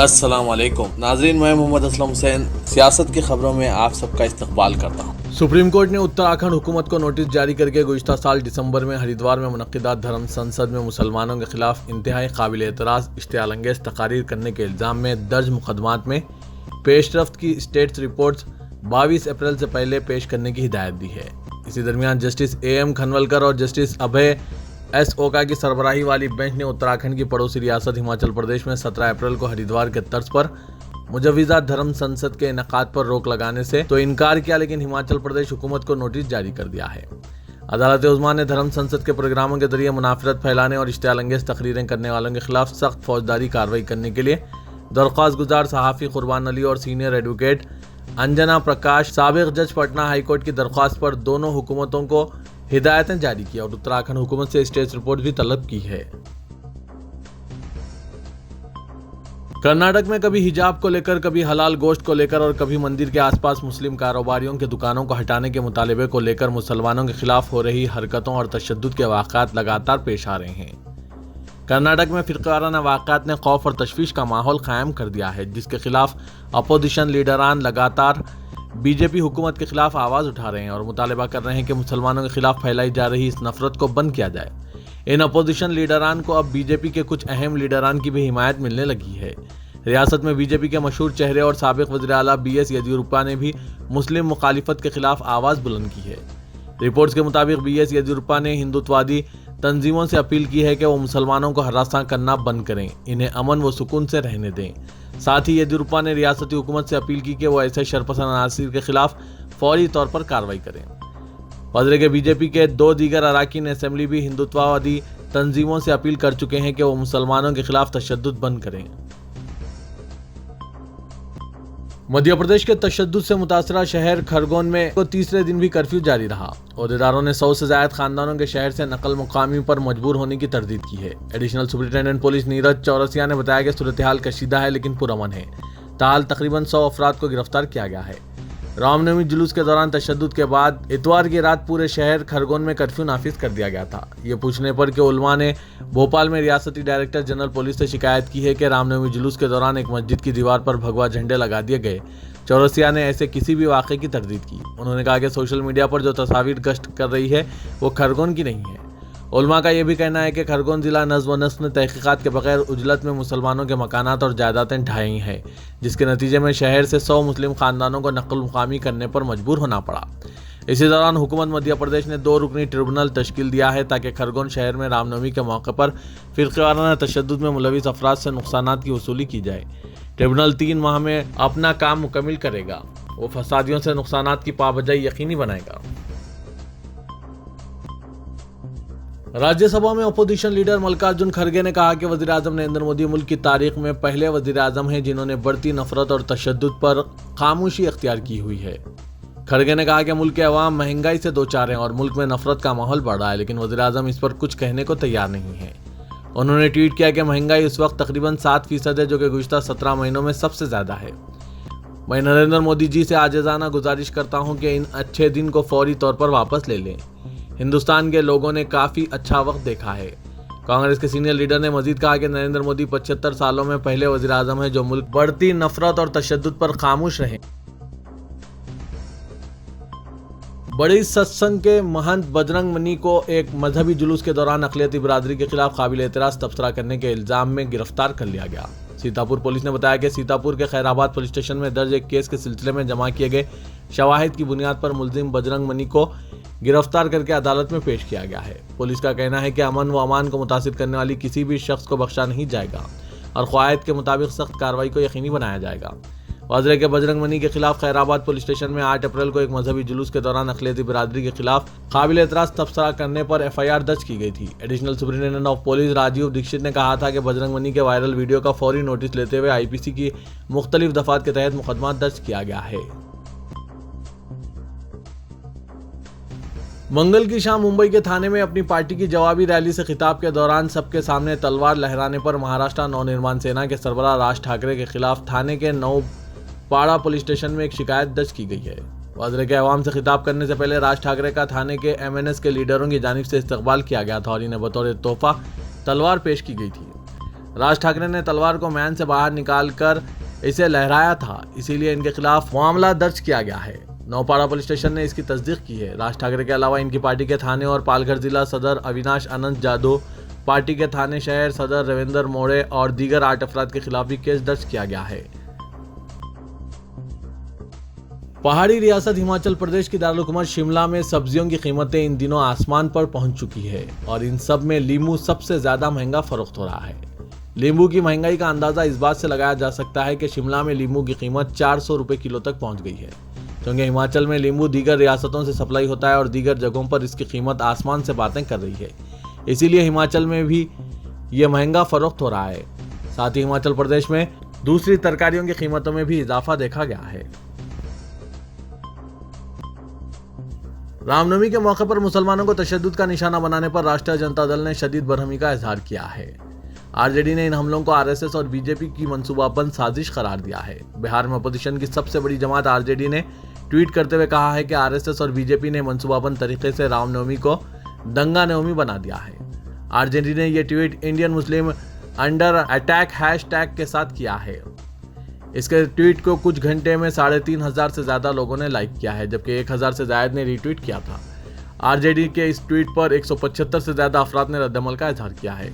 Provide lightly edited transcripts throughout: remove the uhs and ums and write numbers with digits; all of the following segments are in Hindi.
अस्सलाम वालेकुम नाजरीन, मैं मोहम्मद असलम हुसैन सियासत की खबरों में आप सबका इस्तकबाल करता हूँ। सुप्रीम कोर्ट ने उत्तराखंड हुकूमत को नोटिस जारी करके गुज़िश्ता साल दिसंबर में हरिद्वार में मुनक्किदा धर्म संसद में मुसलमानों के खिलाफ इंतहाई काबिल एतराज़ इश्तियालंगेज़ तकारीर करने के इल्ज़ाम में दर्ज मुकदमात में पेशरफ्त की स्टेट्स रिपोर्ट्स 22 अप्रैल से पहले पेश करने की हिदायत दी है। इसी दरमियान जस्टिस AM खनवलकर और जस्टिस अभय S ओका की सरबराही वाली बेंच ने उत्तराखंड की पड़ोसी रियासत हिमाचल प्रदेश में 17 अप्रैल को हरिद्वार के तर्ज पर मुजव्विज़ा धर्म संसद के इनेकाद पर रोक लगाने से तो इनकार किया, लेकिन हिमाचल प्रदेश हुकूमत को नोटिस जारी कर दिया है। अदालत उज़्मा ने धर्म संसद के प्रोग्रामों के जरिए मुनाफरत फैलाने और इश्तियालंगेज़ तकरीरें करने वालों के खिलाफ सख्त फौजदारी कार्रवाई करने के लिए दरख्वास्त गुजार सहाफ़ी कुर्बान अली और सीनियर एडवोकेट अंजना प्रकाश साबिक जज पटना हाईकोर्ट की दरख्वास्त पर दोनों हुकूमतों को हिदायतें जारी की और उत्तराखंड हुकूमत से स्टेट रिपोर्ट भी तलब की है। कर्नाटक में कभी हिजाब को लेकर, कभी हलाल गोश्त को लेकर और कभी मंदिर के आसपास मुस्लिम कारोबारियों के दुकानों को हटाने के मुतालिबे को लेकर मुसलमानों के खिलाफ हो रही हरकतों और तशद्दुद के वाक़यात लगातार पेश आ रहे हैं। कर्नाटक में फ़िरक़ावाराना वाक़यात ने खौफ और तशवीश का माहौल कायम कर दिया है, जिसके खिलाफ अपोजिशन लीडरान लगातार बीजेपी हुकूमत के खिलाफ आवाज़ उठा रहे हैं और मुतालबा कर रहे हैं कि मुसलमानों के खिलाफ फैलाई जा रही इस नफरत को बंद किया जाए। इन अपोजिशन लीडरान को अब बीजेपी के कुछ अहम लीडरान की भी हिमायत मिलने लगी है। रियासत में बीजेपी के मशहूर चेहरे और साबिक वज़ीर आला BS येदियुरप्पा ने भी मुस्लिम मुखालिफत के खिलाफ आवाज़ बुलंद की है। रिपोर्ट्स के मुताबिक BS येदियुरप्पा ने हिंदुत्ववादी तंजीमों से अपील की है कि वो मुसलमानों को हरासा करना बंद करें, इन्हें अमन व सुकून से रहने दें। साथ ही येदियुरप्पा ने रियासती हुकूमत से अपील की कि वो ऐसे शरपसंद अनासिर के खिलाफ फौरी तौर पर कार्रवाई करें। वज़ीर के बीजेपी के 2 दीगर अराकीन असेंबली भी हिंदुत्ववादी तंजीमों से अपील कर चुके हैं कि वो मुसलमानों के खिलाफ तशद्दुद बंद करें। मध्य प्रदेश के तशद्दुद से मुतासरा शहर खरगोन में को तीसरे दिन भी कर्फ्यू जारी रहा। ओहदेदारों ने 100 से ज़ायद खानदानों के शहर से नकल मुकामी पर मजबूर होने की तरदीद की है। Additional superintendent police Neeraj Chaurasia ने बताया कि सूरत हाल कशीदा है लेकिन पुरअमन है। ताल तकरीबन 100 अफराद को गिरफ्तार किया गया है। रामनवमी जुलूस के दौरान तशद्दुद के बाद इतवार की रात पूरे शहर खरगोन में कर्फ्यू नाफिज कर दिया गया था। ये पूछने पर कि उलमा ने भोपाल में रियासती डायरेक्टर जनरल पुलिस से शिकायत की है कि रामनवमी जुलूस के दौरान एक मस्जिद की दीवार पर भगवा झंडे लगा दिए गए। चौरसिया ने ऐसे किसी भी वाक़े की तरदीद की। उन्होंने कहा कि सोशल मीडिया पर जो तस्वीर गश्त कर रही है वो खरगोन की नहीं है। उलमा का यह भी कहना है कि खरगोन जिला नज़्म व नस्ल ने तहकीकात के बगैर उजलत में मुसलमानों के मकानात और जायदादें ढाई हैं, जिसके नतीजे में शहर से 100 मुस्लिम खानदानों को नकल मुकामी करने पर मजबूर होना पड़ा। इसी दौरान हुकूमत मध्य प्रदेश ने 2 रुकनी ट्रिब्यूनल तश्कील दिया है ताकि खरगोन शहर में रामनवमी के मौके पर फ़िरक़ावाराना तशद्दुद में मुलविस अफराद से नुकसानात की वसूली की जाए। ट्रिब्यूनल 3 माह में अपना काम मुकम्मिल करेगा। वो फसादियों से नुकसानात की पाबजाई यकीनी बनाएगा। राज्यसभा में अपोजिशन लीडर मल्लिकार्जुन खड़गे ने कहा कि वज़ीर आज़म नरेंद्र मोदी मुल्क की तारीख में पहले वज़ीर आज़म हैं जिन्होंने बढ़ती नफरत और तशद्दुद पर खामोशी अख्तियार की हुई है। खड़गे ने कहा कि मुल्क के अवाम महंगाई से दो चार हैं और मुल्क में नफरत का माहौल बढ़ रहा है, लेकिन वज़ीर आज़म इस पर कुछ कहने को तैयार नहीं है। उन्होंने ट्वीट किया कि महंगाई इस वक्त तकरीबन 7% है, जो कि गुज़िश्ता 17 महीनों में सबसे ज़्यादा है। मैं नरेंद्र मोदी जी से आजिज़ाना गुजारिश करता हूं कि इन अच्छे दिन को फौरी तौर पर वापस ले लें। हिंदुस्तान के लोगों ने काफ़ी अच्छा वक्त देखा है। कांग्रेस के सीनियर लीडर ने मजीद कहा कि नरेंद्र मोदी 75 सालों में पहले वज़ीर आज़म है जो मुल्क बढ़ती नफरत और तशद्दुद पर खामोश रहे। बड़ी सत्संग के महंत बजरंग मनी को एक मजहबी जुलूस के दौरान अक़लियती बिरादरी के खिलाफ काबिल एतराज़ तबसरा करने के इल्ज़ाम में गिरफ्तार कर लिया गया। सीतापुर पुलिस ने बताया कि सीतापुर के खैराबाद पुलिस स्टेशन में दर्ज एक केस के सिलसिले में जमा किए गए शवाहिद की बुनियाद पर मुलजिम बजरंग मनी को गिरफ्तार करके अदालत में पेश किया गया है। पुलिस का कहना है कि अमन व अमान को मुतासिर करने वाली किसी भी शख्स को बख्शा नहीं जाएगा और क़वायद के मुताबिक सख्त कार्रवाई को यकीनी बनाया जाएगा। वज़ीर के बजरंग मनी के खिलाफ खैराबाद पुलिस स्टेशन में 8 अप्रैल को एक मजहबी जुलूस के दौरान अक़लियती बिरादरी के खिलाफ काबिल एतराज़ तबसरा करने पर FIR दर्ज की गई थी। Additional superintendent of police Rajeev Dikshit ने कहा था कि बजरंग मनी के वायरल वीडियो का फौरी नोटिस लेते हुए IPC की मुख्तलिफ दफ़ात के तहत मुकदमा दर्ज किया गया है। मंगल की शाम मुंबई के थाने में अपनी पार्टी की जवाबी रैली से खिताब के दौरान सबके सामने तलवार लहराने पर महाराष्ट्र नवनिर्माण सेना के सरबराह राज ठाकरे के खिलाफ थाने के नौपाड़ा पुलिस स्टेशन में एक शिकायत दर्ज की गई है। वज़ीर के अवाम से खिताब करने से पहले राज ठाकरे का थाने के MNS के लीडरों की जानिब से इस्तकबाल किया गया था और इन्हें बतौर तोहफा तलवार पेश की गई थी। राज ठाकरे ने तलवार को मैन से बाहर निकालकर इसे लहराया था, इसीलिए इनके खिलाफ मामला दर्ज किया गया है। नौपाड़ा पुलिस स्टेशन ने इसकी तस्दीक की है। राज ठाकरे के अलावा इनकी पार्टी के थाने और पालघर जिला सदर अविनाश अनंत जादव, पार्टी के थाने शहर सदर रविंदर मोड़े और दीगर 8 अफराद के खिलाफ भी केस दर्ज किया गया है। पहाड़ी रियासत हिमाचल प्रदेश की दारुलहुकूमत शिमला में सब्जियों की कीमतें इन दिनों आसमान पर पहुंच चुकी है और इन सब में लींबू सबसे ज्यादा महंगा फरोख्त हो रहा है। लींबू की महंगाई का अंदाजा इस बात से लगाया जा सकता है कि शिमला में लींबू की कीमत 400 रुपए किलो तक पहुंच गई है, क्योंकि हिमाचल में लींबू दीगर रियासतों से सप्लाई होता है और दीगर जगहों पर इसकी कीमत आसमान से बातें कर रही है। इसीलिए हिमाचल में भी ये महंगा फरोख्त हो रहा है। साथ ही हिमाचल प्रदेश में दूसरी तरकारियों की कीमतों में भी इजाफा देखा गया है। रामनवमी के मौके पर मुसलमानों को तशद्दुद का निशाना बनाने पर राष्ट्रीय जनता दल ने शदीद बरहमी का इजहार किया है। आरजेडी ने इन हमलों को आरएसएस और बीजेपी की मंसूबाबंद साजिश करार दिया है। बिहार में अपोजिशन की सबसे बड़ी जमात आरजेडी ने ट्वीट करते हुए कहा है कि आरएसएस और बीजेपी ने मंसूबाबंद तरीके से रामनवमी को दंगा नवमी बना दिया है। आरजेडी ने यह tweet Indian Muslim under attack hashtag के साथ किया है। इसके ट्वीट को कुछ घंटे में 3,500 से ज्यादा लोगों ने लाइक किया है, जबकि 1,000 से ज्यादा ने रीट्वीट किया था। आरजेडी के इस ट्वीट पर 175 से ज्यादा अफराद ने रद्दमल का इजहार किया है।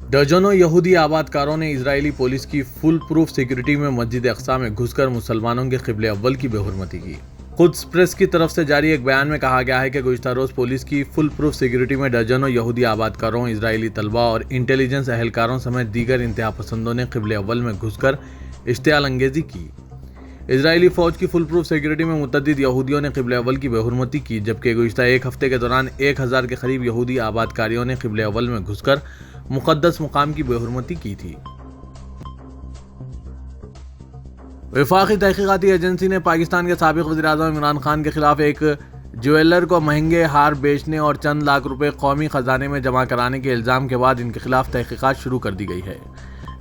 दर्जनों यहूदी आबादकारों ने इजरायली पुलिस की फुल प्रूफ सिक्योरिटी में मस्जिद अक्सा में घुसकर मुसलमानों के क़िबले अव्वल की बेहुरमती की। खुद प्रेस की तरफ से जारी एक बयान में कहा गया है कि गुज़िश्ता रोज पुलिस की फुल प्रूफ सिक्योरिटी में दर्जनों यहूदी आबादकारों, इजरायली तलबा और इंटेलिजेंस एहलकारों समेत दीगर इंतहा पसंदों ने क़िबले अव्वल में घुसकर इश्तियाल अंगेजी की। इजरायली फौज की फुल प्रूफ सिक्योरिटी में मुतअद्दिद यहूदियों ने क़िबले अव्वल की बेहुरमती की, जबकि गुज़िश्ता एक हफ्ते के दौरान 1,000 के करीब यहूदी आबादकारियों ने क़िबले अव्वल में घुसकर मुक़द्दस मुकाम की बेहुरमती की थी। वफाकी तहकीकाती एजेंसी ने पाकिस्तान के साबिक़ वज़ीर-ए-आज़म इमरान खान के खिलाफ एक ज्वेलर को महंगे हार बेचने और चंद लाख रुपए कौमी खजाने में जमा कराने के इल्ज़ाम के बाद इनके खिलाफ तहकीकात शुरू कर दी गई है।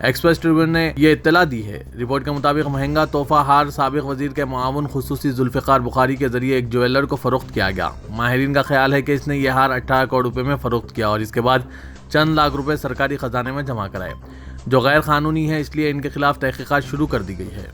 एक्सप्रेस ट्रिब्यून ने यह इत्तला दी है। रिपोर्ट के मुताबिक महंगा तोहफा हार साबिक़ वज़ीर के मुआविन खुसूसी जुल्फ़िकार बुखारी के जरिए एक ज्वेलर को फ़रोख्त किया गया। माहिरीन का ख्याल है कि इसने यह हार 18 करोड़ रुपए में फ़रोख्त किया और इसके बाद चंद लाख रुपए सरकारी खजाने में जमा कराए, जो गैर कानूनी है, इसलिए इनके खिलाफ तहकीकात शुरू कर दी गई है।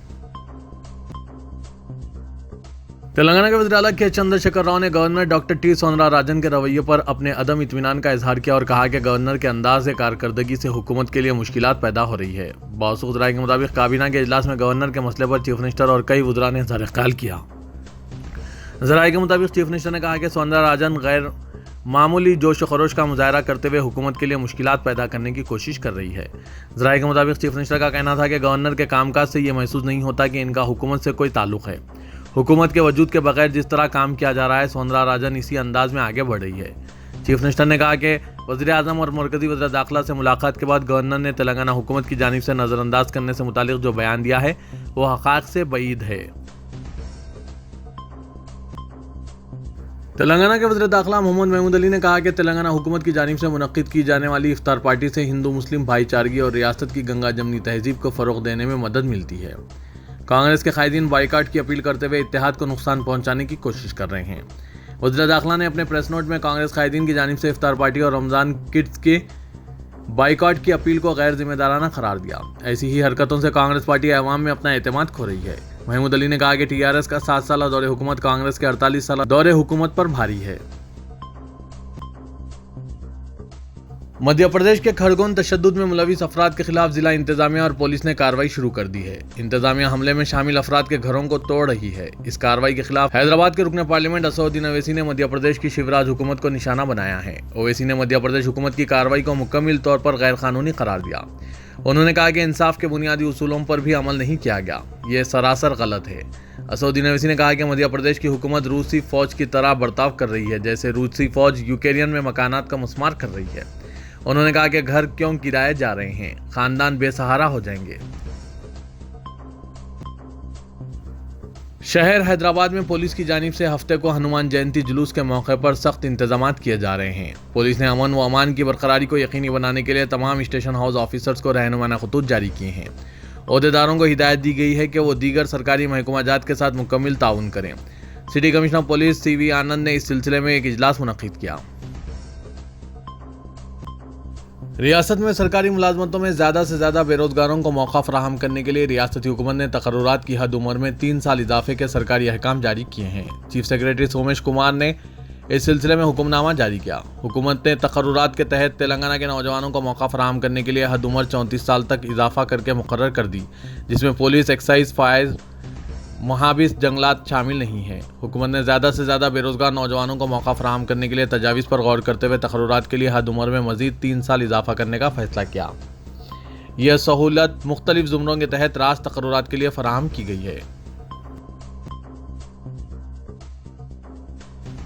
तेलंगाना के वज़ीर आला के चंद्रशेखर राव ने गवर्नर डॉक्टर टी सौंदरराजन के रवैये पर अपने अदम इत्मीनान का इजहार किया और कहा कि गवर्नर के अंदाज कारकर्दगी से हुकूमत के लिए मुश्किलात पैदा हो रही है। बावसूख ज़राए के मुताबिक काबीना के इजलास में गवर्नर के मसले पर चीफ मिनिस्टर और कई वज़रा ने इज़हार ख्याल किया। ज़राए के मुताबिक चीफ मिनिस्टर ने कहा कि सौंदरराजन गैर मामूली जोश खरोश का मुजाहरा करते हुए हुकूमत के लिए मुश्किलात पैदा करने की कोशिश कर रही है। ज़राए के मुताबिक चीफ मिनिस्टर का कहना था कि गवर्नर के कामकाज से ये महसूस नहीं होता कि इनका हुकूमत से कोई ताल्लुक़ है। हुकूमत के वजूद के बगैर जिस तरह काम किया जा रहा है, सौंदरराजन इसी अंदाज में आगे बढ़ रही है। चीफ मिनिस्टर ने कहा कि वज़ीर-ए-आज़म और मरकज़ी वज़ीर दाखिला से मुलाकात के बाद गवर्नर ने तेलंगाना हुकूमत की जानिब से नज़रअंदाज करने से मुतालिक जो बयान दिया है वो हक़ाइक़ से बईद है। तेलंगाना के वज़ीर दाखिला मोहम्मद महमूद अली ने कहा कि तेलंगाना हुकूमत की जानिब से मुनक़्क़िद की जाने वाली इफ्तार पार्टी से हिंदू मुस्लिम भाईचारगी और रियासत की गंगा जमनी तहजीब को फ़रोग़ देने में मदद मिलती है। कांग्रेस के कायदीन बाइकाट की अपील करते हुए इत्तेहाद को नुकसान पहुंचाने की कोशिश कर रहे हैं। वज़ीर दाखिला ने अपने प्रेस नोट में कांग्रेस कायदीन की जानिब से इफ्तार पार्टी और रमज़ान किट्स के बाइकाट की अपील को गैर जिम्मेदाराना करार दिया। ऐसी ही हरकतों से कांग्रेस पार्टी अवाम में अपना एतमाद खो रही है। महमूद अली ने कहा कि टीआरएस का 7 साल दौरे हुकूमत कांग्रेस के 48 साल दौरे हुकूमत पर भारी है। मध्य प्रदेश के खरगोन तशद्दुद में मुलविस अफराद के खिलाफ जिला इंतजामिया और पुलिस ने कार्रवाई शुरू कर दी है। इंतजामिया हमले में शामिल अफराद के घरों को तोड़ रही है। इस कार्रवाई के खिलाफ हैदराबाद के रुकन पार्लियामेंट असदुद्दीन ओवैसी ने मध्य प्रदेश की शिवराज हुकूमत को निशाना बनाया है। ओवैसी ने मध्य प्रदेश हुकूमत की कार्रवाई को मुकम्मल तौर पर गैर कानूनी करार दिया। उन्होंने कहा कि इंसाफ के बुनियादी उसूलों पर भी अमल नहीं किया गया, ये सरासर गलत है। असदुद्दीन ओवैसी ने कहा कि मध्य प्रदेश की हुकूमत रूसी फौज की तरह बर्ताव कर रही है, जैसे रूसी फौज यूक्रेन में मकानात का मुस्मार कर रही है। उन्होंने कहा कि घर क्यों किराए जा रहे हैं, खानदान बेसहारा हो जाएंगे। शहर हैदराबाद में पुलिस की जानिब से हफ्ते को हनुमान जयंती जुलूस के मौके पर सख्त इंतजामात किए जा रहे हैं। पुलिस ने अमन व अमान की बरकरारी को यकीनी बनाने के लिए तमाम स्टेशन हाउस ऑफिसर्स को रहनुमाना खतूत जारी किए हैं। ओहदेदारों को हिदायत दी गई है कि वो दीगर सरकारी महकमाजात के साथ मुकम्मल ताउन करें। सिटी कमिश्नर पुलिस CV आनंद ने इस सिलसिले में एक इजलास मुनक्किद किया। रियासत में सरकारी मुलाजमतों में ज़्यादा से ज़्यादा बेरोजगारों को मौका फराहम करने के लिए रियासती हुकूमत ने तकर्रुरात की हद उम्र में 3 साल इजाफे के सरकारी अहकाम जारी किए हैं। चीफ सेक्रेटरी सोमेश कुमार ने इस सिलसिले में हुक्मनामा जारी किया। हुकूमत ने तकर्रुरात के तहत तेलंगाना के नौजवानों को मौका फराहम करने के लिए हद उम्र 34 साल तक इजाफा करके मुकर्रर कर दी, जिसमें पुलिस, एक्साइज, फायर, मुहाबिस, जंगलात शामिल नहीं है। हुकूमत ने ज़्यादा से ज़्यादा बेरोजगार नौजवानों को मौका फराहम करने के लिए तजावीज़ पर गौर करते हुए तकर्रुरात के लिए हद उम्र में मज़ीद 3 साल इजाफा करने का फैसला किया। यह सहूलत मुख्तलिफ ज़ुमरों के तहत रास तकर्रुरात के लिए फराहम की गई है।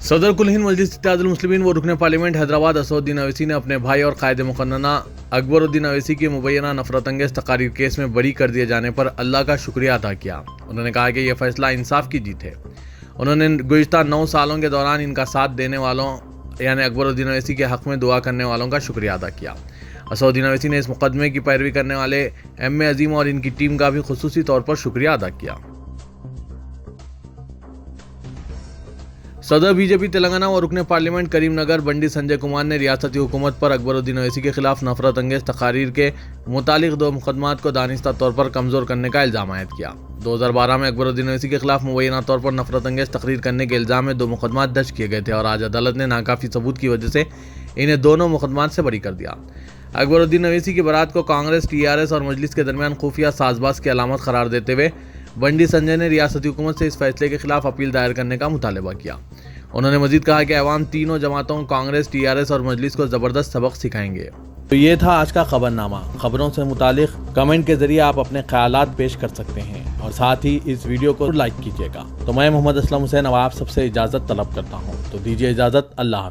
सदर कुल हिंद मजलिस इत्तेहादुल मुस्लिमीन व रुकन पार्लियामेंट हैदराबाद असदुद्दीन अवैसी ने अपने भाई और कायदे मुकन्नना अकबरुद्दीन अवैसी के मुबैना नफरत अंगेज़ तकारीर केस में बरी कर दिए जाने पर अल्लाह का शुक्रिया अदा किया। उन्होंने कहा कि यह फैसला इंसाफ की जीत है। उन्होंने गुज़िश्ता 9 सालों के दौरान इनका साथ देने वालों यानी अकबरुद्दीन अवैसी के हक़ में दुआ करने वालों का शुक्रिया अदा किया। असदुद्दीन अवैसी ने इस मुकदमे की पैरवी करने वाले एम अजीम और इनकी टीम का भी खुसूसी तौर पर शुक्रिया अदा किया। सदर बीजेपी तेलंगाना और रुकने पार्लियामेंट करीमनगर बंडी संजय कुमार ने रियासती हुकूमत पर अकबरुद्दीन अवैसी के खिलाफ नफरत अंगेज़ तकारीर के मुतालिक 2 मुकदमात को दानिस्ता तौर पर कमज़ोर करने का इल्ज़ाम आयद किया। 2012 में अकबरुद्दीन अवैसी के खिलाफ मुबैना तौर पर नफरत अंगेज़ तकरीर करने के इल्ज़ाम में 2 मुकदमात दर्ज किए गए थे और आज अदालत ने नाकाफ़ी सबूत की वजह से इन्हें दोनों मुकदमात से बरी कर दिया। अकबरुद्दीन अवैसी की बारात को कांग्रेस, TRS और मजलिस के दरमियान खुफिया साजबाज की अलामत करार देते हुए बंडी संजय ने रियासती हुकूमत से इस फैसले के खिलाफ अपील दायर करने का मुतालबा किया। उन्होंने मजीद कहा कि अवाम तीनों जमातों कांग्रेस, TRS और मजलिस को ज़बरदस्त सबक सिखाएंगे। तो ये था आज का खबरनामा। खबरों से मुतालिक कमेंट के जरिए आप अपने ख्यालात पेश कर सकते हैं और साथ ही इस वीडियो को लाइक कीजिएगा। तो मैं मोहम्मद असलम हुसैन अब आप सबसे इजाज़त तलब करता हूँ। तो दीजिए इजाज़त। अल्लाह।